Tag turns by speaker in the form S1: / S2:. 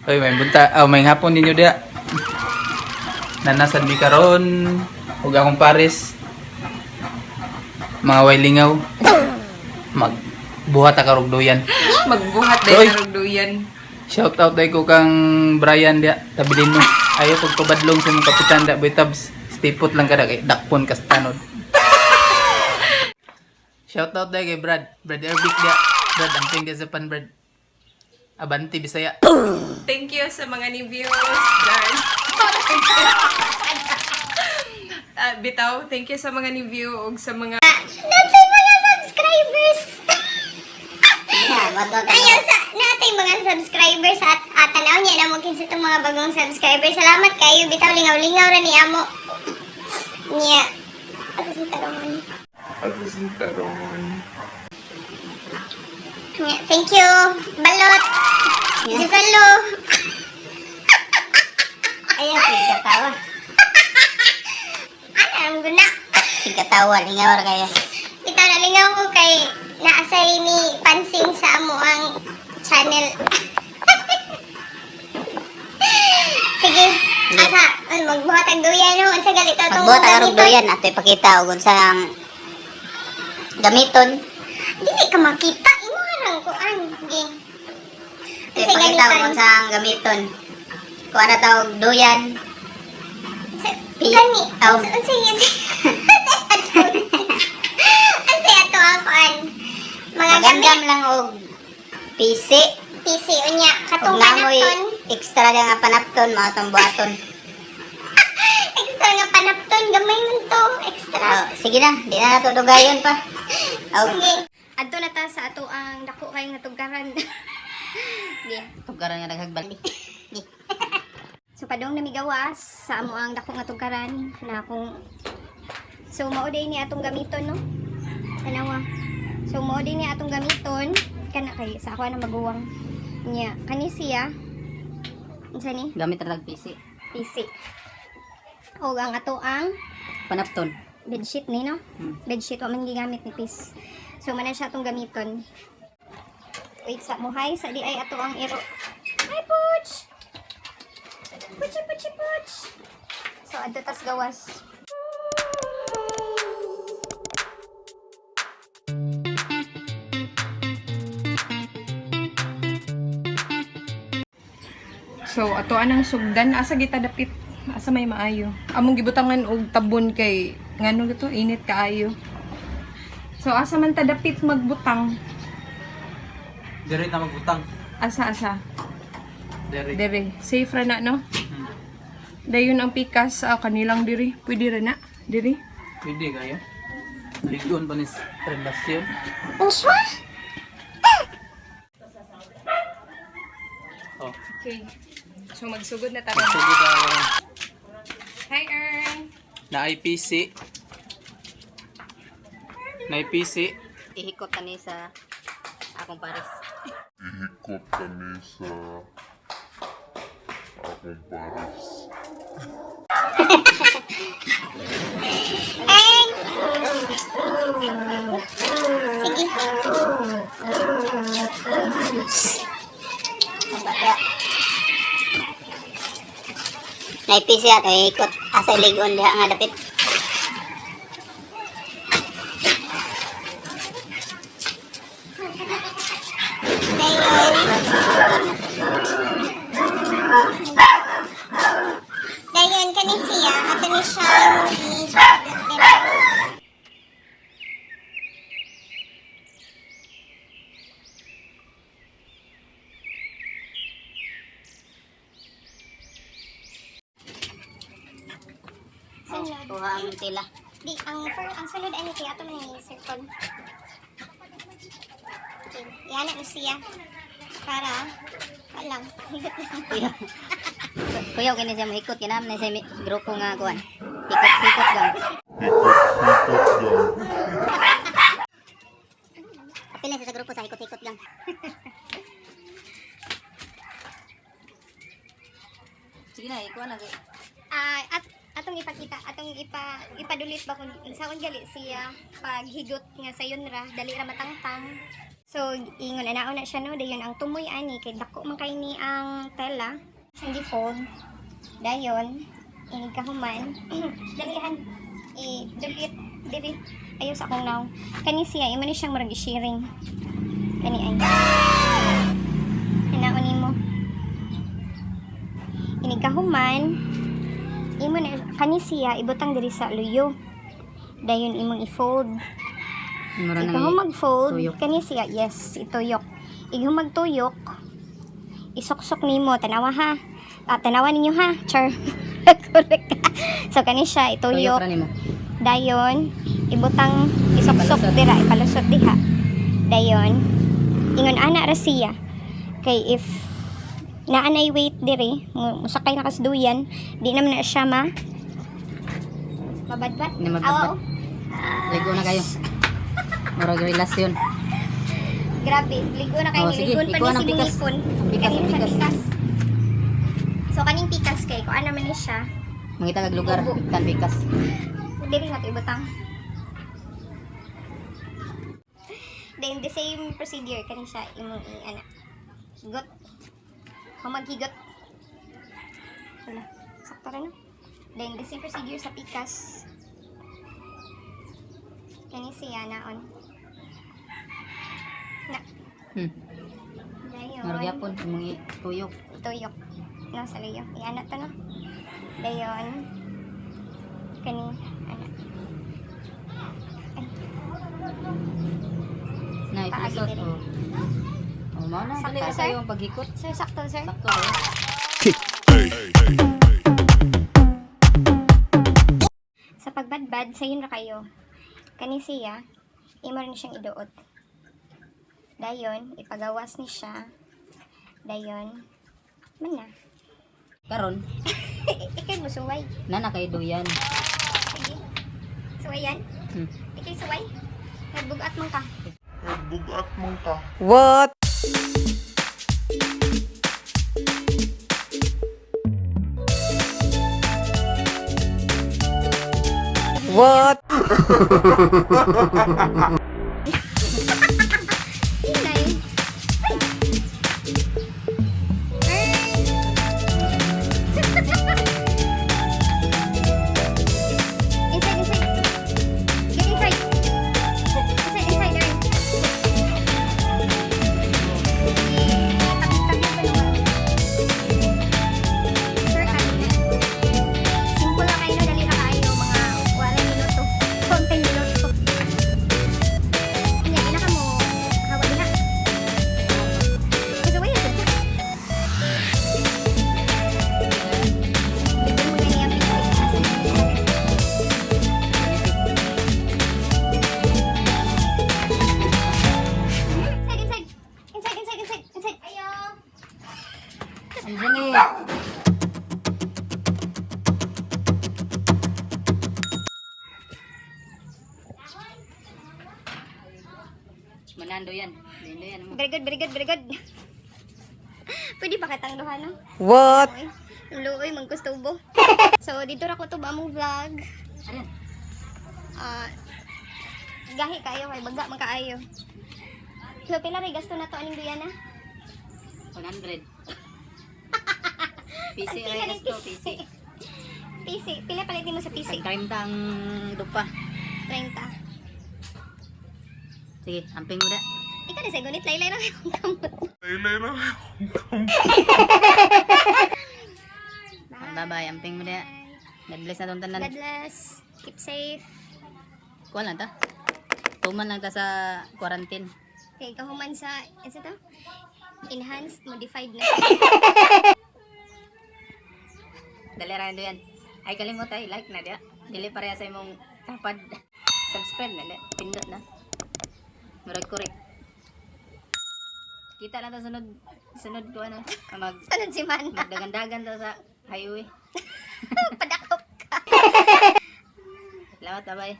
S1: Oy, may bunta. Oh, may hapon ninyo dia. Nanasan mi karon. Ug akong pares. Mga way lingaw. Magbuhat ta karog duyan.
S2: Magbuhat
S1: Oy.
S2: dahil narugduyan.
S1: Shout out day ko kang Brian dia. Tabilin mo. Ayo pag pabadlong sa mong kapitan da boy tabs. Stipot lang kada kay dakpon kas tanod. Shout out day kay Brad. Brad Erbic dia. Brad amping dia sa pan Brad. Abanti Bisaya.
S2: Thank you sa mga ni viewers, guys. Bitaw, thank you sa mga ni view ug sa mga
S3: Natay mga subscribers. Natay mga subscribers at tanaw niya na mungkin sa itong mga bagong subscribers. Salamat kayo. Bitaw lingaw-lingaw ra ni amo. Niya. Ako si Tarongon. Niya. Thank you. Balot. Gisalo.
S4: Ayan, katawa.
S3: Ano ang guna?
S4: Katawa, lingaw kayo.
S3: Bitaw na lingaw ko kay naasay ni pansin sa amo ang channel. Sige. Asa, magbuhat ang duyan no? Unsa galito tong
S4: Magbuhat ang karog doyan. Ato ipakita o kung saan gamiton.
S3: Dili ka makita. Imo harang ko an. Sige.
S4: Ato ipakita o kung saan gamiton. Kung ano tawag doyan.
S3: Kani.
S4: Aw.
S3: Unsa yun? Unsa ato ang kuan? Mga
S4: Magandam
S3: gamit.
S4: lang o PC.
S3: PC unya. Katong
S4: Kung namoy
S3: panapton.
S4: extra lang nga panapton, mga itong buhaton.
S3: Extra nga panapton. Gamay man to. Extra.
S4: Sige na, di na nato dugayon pa. Oh.
S3: Sige. Adto na ta sa ato ang dako kay nga tugaran. Sige.
S4: Tugaran nga naghagbal.
S3: So padong namigawas sa amo ang dako nga tugaran na akong so mao day ni atong gamiton no. Tanawa. So mao day ni atong gamiton kana kay sa ako na maguwang niya. Kani siya. Unsa ni?
S4: Gamit ra PC.
S3: PC. O ang ato ang
S4: Panapton.
S3: bedsheet ni no. Bedsheet wa man gigamit ni Pis. So man siya atong gamiton. Wait sa muhay sa di ay ato ang iro. Hi Pooch. Puchi. So, adto tas gawas.
S2: So, ato anang sugdan asa kita dapit, asa may maayo. Among gibutangan og tabon kay ngano gito init kaayo. So, asa man ta dapit magbutang?
S1: Diri na magbutang.
S2: Asa?
S1: Diri.
S2: Dere, safe ra na no. Dayon ang pikas sa kanilang diri. Pwede ra na diri.
S1: Pwede kayo. Ligon pa ni relasyon.
S3: Unswa?
S1: Oh.
S2: Okay. So magsugod na ta.
S1: Sige ta.
S2: Hi Ern.
S1: Na IPC. Na IPC.
S4: Ihikot ka ni sa akong pares.
S5: Ihikot kami sa akong pares.
S3: Eng! Sige.
S4: Na-PC ato ihikot. Asa iligon diha nga dapit.
S3: Dayon kani siya, ato ni siya
S4: Kuha ang tila.
S3: Di, ang sulod ani kaya ato ni circle. Okay, yan na siya. Para, alam, higot lang.
S4: Kuya, kini siya mahikot. Kinam na sa grupo nga kuhan. Hikot lang.
S5: Hikot lang.
S4: Apil na siya sa grupo sa hikot-hikot lang. Sige na, ikuha na.
S3: At atong ipakita, atong ipadulit ba kung saan gali siya paghigot nga sayon ra, dali ra matangtang. So, ingon na siya no, dayon ang tumoy ani kay dako man kay ni ang tela. Siyang gi-fold. Dayon, inig kahuman. Dalihan i-delete diri. Ayaw sa akong now. Kani siya, imo ni siyang murag i-sharing. Kani ay. Hinaon nimo. Inig kahuman. Imo na kani siya ibutang diri sa luyo. Dayon imong i-fold.
S4: Mura
S3: Ikaw mag-fold,
S4: tuyok.
S3: kani siya, yes, ituyok. Ikaw magtuyok, isuksok nimo, tanawa ha. Tanawa ninyo ha, char. Correct ka. So, kani siya,
S4: Tuyok
S3: ituyok.
S4: ra nimo.
S3: Dayon, ibutang isuksok
S4: Ipalusot.
S3: dira, ipalusot diha. Dayon, ingon ana ra siya. Kay if naanay weight diri, musakay na kasduyan, di naman na siya mabadbat.
S4: Di mabadbat. Ligo na kayo. Murag relasyon.
S3: Grabe, ligo na kayo,
S4: Oh, sige,
S3: niligon pa
S4: ikuha
S3: ni
S4: ng
S3: si
S4: pikas.
S3: Bungipon.
S4: Ang pikas,
S3: Kanin
S4: ang
S3: sa
S4: pikas.
S3: pikas. So, kaning pikas kay, kung ano man ni siya,
S4: Mangita kag lugar,
S3: Ubo.
S4: tan pikas.
S3: dili natin ibutang. Then, the same procedure, kanin siya, imong higot. Kung maghigot. Wala, sakto rin, no? Then, the same procedure sa pikas. Kanin siya, naon. Na, dayon.
S4: Murag yapon imong tuyok.
S3: Tuyok. No, sa liyo. Iana to, no? Dayon. Kani, anak.
S4: Na
S3: Paagi
S4: ipisot.
S3: diri.
S4: Oh, mao na
S3: Sakto,
S4: dali ra
S3: sir?
S4: kayo ang paghikot.
S3: Sir, sakto, sir.
S4: Sakto ra.
S3: Sa pagbadbad, sayon na kayo. Kani siya, imo rin siyang iduot. Dayon, ipagawas ni siya. Dayon, man na.
S4: Karon,
S3: Ikay mo suway.
S4: nana kay duyan.
S3: Sige. Suway yan? Ikay suway. Nagbugat mong ka.
S5: Nagbugat mong ka.
S3: Inay. Inside, inside. Get inside. Inside, inside, Ern. Tabi-tabi ka naman. Sir, kanina. Simple lang kayo, dali na kayo. Mga 8 minuto. 20 minuto. Hindi, na ka mo. Hawa diha. Kasi wala ito. Bigyan mo na niya basic. Inside, inside. Inside, inside, inside, inside. Ayaw.
S4: Andiyan eh. Manando yan. Manando yan.
S3: Very good, very good, very good. Pwede pa kitang duha, no?
S1: What?
S3: Luoy, magkustubo. So, dito ra ko to ba mong vlog.
S4: Ayan.
S3: Gahi kayo, kay baga man kaayo. So, pila ray gasto na to aning duyan na?
S4: 100. PC
S3: Ang
S4: ay
S3: pila ni
S4: gasto, PC.
S3: PC. Pila palitin mo sa PC?
S4: 30 ang dupa.
S3: 30.
S4: Sige, amping mo da.
S3: Ikaw na sa gunit, laylay na akong kamot.
S5: Laylay na.
S4: Bye-bye, amping mo da. God bless na tong tanan.
S3: God bless. Keep safe.
S4: Kuha lang ta. Tuman lang ta sa quarantine.
S3: Okay, kahuman sa, isa to? Enhanced, modified na.
S4: Dali ra yan. Ay kalimot ay like na dia. Dili pareha sa imong tapad. Subscribe na dia. Pindot na. Murag correct. Kita lang ta sunod ko ano.
S3: Sunod si Man.
S4: Magdagan-dagan ta sa highway.
S3: Padakop ka.
S4: Salamat, bye.